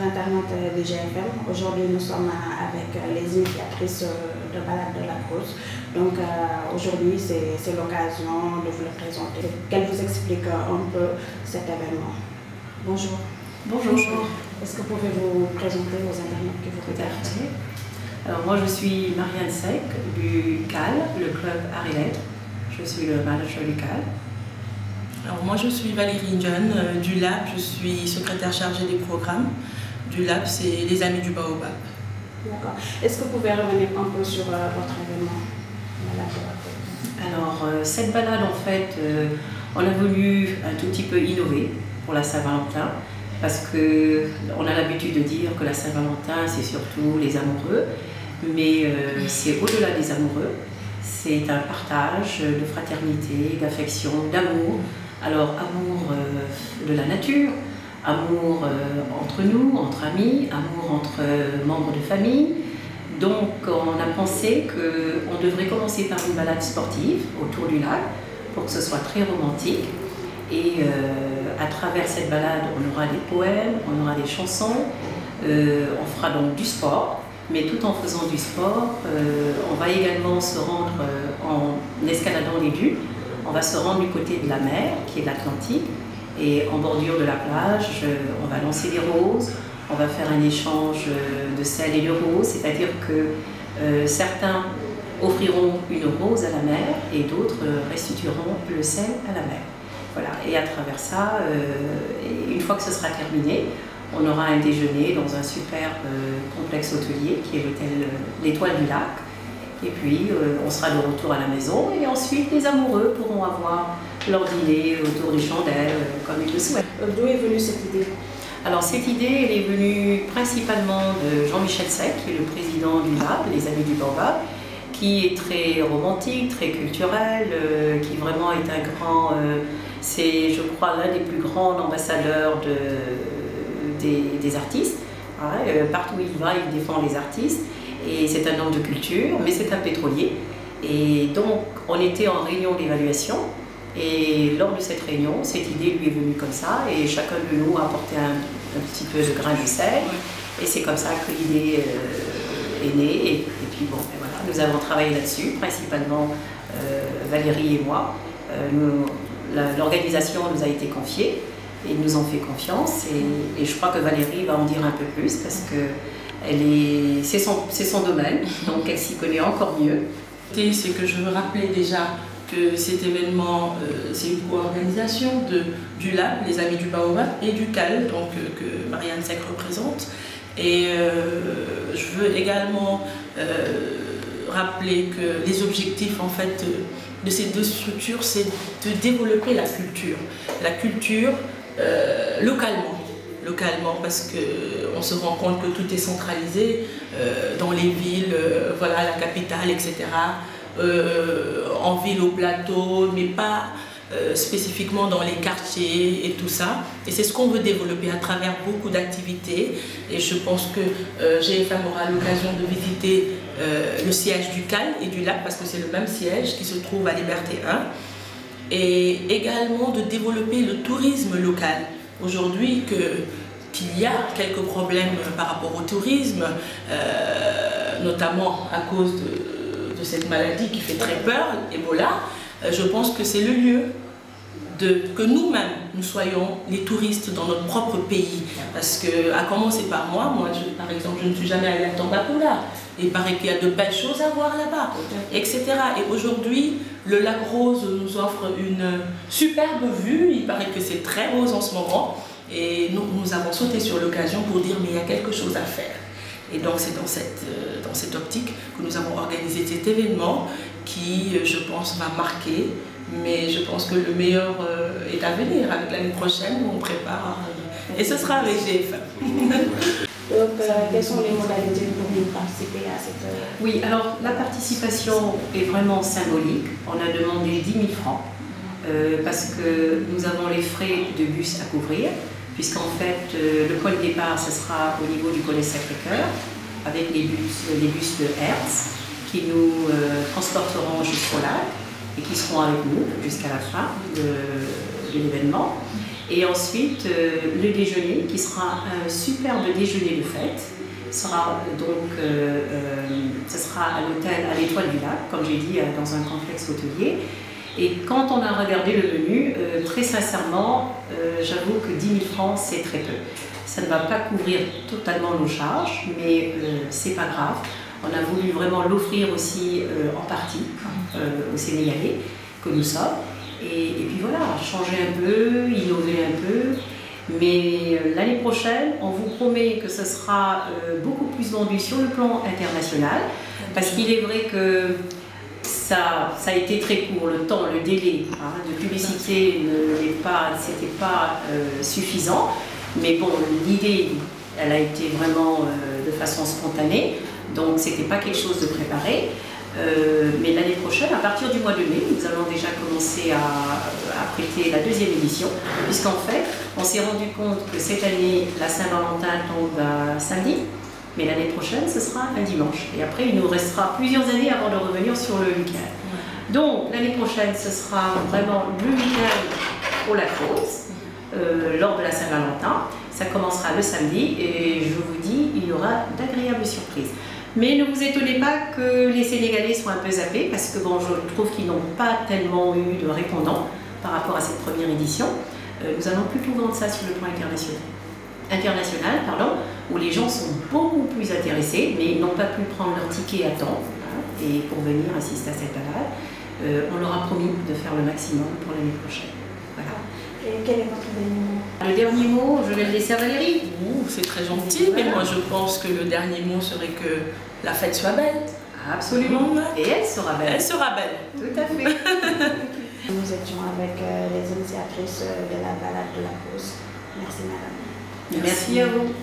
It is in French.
internautes de GFM. Aujourd'hui, nous sommes avec les initiatrices de Balade de la Cause. Donc aujourd'hui, c'est l'occasion de vous le présenter, qu'elles vous expliquent un peu cet événement. Bonjour. Bonjour. Est-ce que vous pouvez vous présenter aux internautes qui vous regardent? Alors moi je suis Marianne Sec du CAL, le club Arts-et-Lettres. Je suis le manager du CAL. Alors moi je suis Valérie John du LAB, je suis secrétaire chargée des programmes. Du LAB, c'est les Amis du Baobab. D'accord. Est-ce que vous pouvez revenir un peu sur votre événement? Alors cette balade en fait, on a voulu un tout petit peu innover pour la Saint-Valentin. Parce qu'on a l'habitude de dire que la Saint-Valentin, c'est surtout les amoureux, mais c'est au-delà des amoureux. C'est un partage de fraternité, d'affection, d'amour. Alors, amour de la nature, amour entre nous, entre amis, amour entre membres de famille. Donc, on a pensé qu'on devrait commencer par une balade sportive autour du lac pour que ce soit très romantique. Et à travers cette balade, on aura des poèmes, on aura des chansons, on fera donc du sport, mais tout en faisant du sport, on va également se rendre en escaladant les dunes, on va se rendre du côté de la mer, qui est l'Atlantique, et en bordure de la plage, on va lancer des roses, on va faire un échange de sel et de roses, c'est-à-dire que certains offriront une rose à la mer et d'autres restitueront le sel à la mer. Voilà. Et à travers ça, une fois que ce sera terminé, on aura un déjeuner dans un superbe complexe hôtelier qui est l'hôtel l'Étoile du Lac. Et puis, on sera de retour à la maison et ensuite les amoureux pourront avoir leur dîner autour des chandelles comme ils le souhaitent. D'où est venue cette idée? Alors cette idée, elle est venue principalement de Jean-Michel Sec, qui est le président du LAB, les Amis du Baobab, qui est très romantique, très culturel, qui vraiment est un grand... c'est, je crois, l'un des plus grands ambassadeurs des artistes. Hein, partout où il va, il défend les artistes. Et c'est un homme de culture, mais c'est un pétrolier. Et donc, on était en réunion d'évaluation. Et lors de cette réunion, cette idée lui est venue comme ça. Et chacun de nous a apporté un petit peu de grain de sel. Et c'est comme ça que l'idée est née. Et puis bon, et voilà, nous avons travaillé là-dessus, principalement Valérie et moi. L'organisation nous a été confiée et nous ont fait confiance et je crois que Valérie va en dire un peu plus parce que c'est son domaine, donc elle s'y connaît encore mieux. C'est que je veux rappeler déjà que cet événement, c'est une co-organisation du LAB, les Amis du Baobab, et du CAL, donc, que Marianne Sec représente. Et je veux également rappeler que les objectifs en fait de ces deux structures, c'est de développer la culture localement parce qu'on se rend compte que tout est centralisé dans les villes, voilà, la capitale, etc. En ville, au plateau, mais pas spécifiquement dans les quartiers et tout ça. Et c'est ce qu'on veut développer à travers beaucoup d'activités. Et je pense que GFM aura l'occasion de visiter le siège du CAL et du LAB, parce que c'est le même siège qui se trouve à Liberté 1. Et également de développer le tourisme local. Aujourd'hui, qu'il y a quelques problèmes par rapport au tourisme, notamment à cause de cette maladie qui fait très peur, Ebola, je pense que c'est le lieu que nous-mêmes, nous soyons les touristes dans notre propre pays. Parce que, à commencer par moi, par exemple, je ne suis jamais allée à Tambacounda. Il paraît qu'il y a de belles choses à voir là-bas, etc. Et aujourd'hui, le lac Rose nous offre une superbe vue. Il paraît que c'est très rose en ce moment. Et nous avons sauté sur l'occasion pour dire mais il y a quelque chose à faire. Et donc c'est dans cette optique que nous avons organisé cet événement qui, je pense, va marquer. Mais je pense que le meilleur est à venir avec l'année prochaine où on prépare. Et ce sera avec GFM. Donc, quelles sont les modalités pour vous participer à cette... Oui, alors la participation est vraiment symbolique. On a demandé 10 000 francs parce que nous avons les frais de bus à couvrir, puisqu'en fait, le point de départ, ce sera au niveau du Collège Sacré-Cœur, avec les bus de Hertz qui nous transporteront jusqu'au lac et qui seront avec nous jusqu'à la fin de l'événement. Et ensuite, le déjeuner, qui sera un superbe déjeuner de fête. Sera donc, ce sera à l'hôtel à l'Étoile du Lac, comme j'ai dit, dans un complexe hôtelier. Et quand on a regardé le menu, très sincèrement, j'avoue que 10 000 francs, c'est très peu. Ça ne va pas couvrir totalement nos charges, mais c'est pas grave. On a voulu vraiment l'offrir aussi en partie aux Sénégalais que nous sommes. Et puis voilà, changer un peu, innover un peu. Mais l'année prochaine, on vous promet que ce sera beaucoup plus vendu sur le plan international, parce qu'il est vrai que ça a été très court, le temps, le délai de publicité c'était pas suffisant. Mais bon, l'idée, elle a été vraiment de façon spontanée, donc c'était pas quelque chose de préparé. Mais l'année prochaine, à partir du mois de mai, nous allons déjà commencer à prêter la deuxième édition, puisqu'en fait, on s'est rendu compte que cette année, la Saint-Valentin tombe un samedi, mais l'année prochaine, ce sera un dimanche. Et après, il nous restera plusieurs années avant de revenir sur le week-end. Donc, l'année prochaine, ce sera vraiment le week-end pour la cause, lors de la Saint-Valentin. Ça commencera le samedi et je vous dis, il y aura d'agréables surprises. Mais ne vous étonnez pas que les Sénégalais soient un peu zappés, parce que bon, je trouve qu'ils n'ont pas tellement eu de répondants par rapport à cette première édition. Nous allons plutôt vendre ça sur le plan international, où les gens sont beaucoup plus intéressés, mais ils n'ont pas pu prendre leur ticket à temps et pour venir assister à cette balade. On leur a promis de faire le maximum pour l'année prochaine. Voilà. Et quel est votre dernier mot? Le dernier mot, je vais le laisser à Valérie. C'est très gentil, mais moi je pense que le dernier mot serait que la fête soit belle. Absolument. Et elle sera belle. Elle sera belle. Tout à fait. Nous étions avec les initiatrices de la balade de la cause. Merci madame. Merci à vous.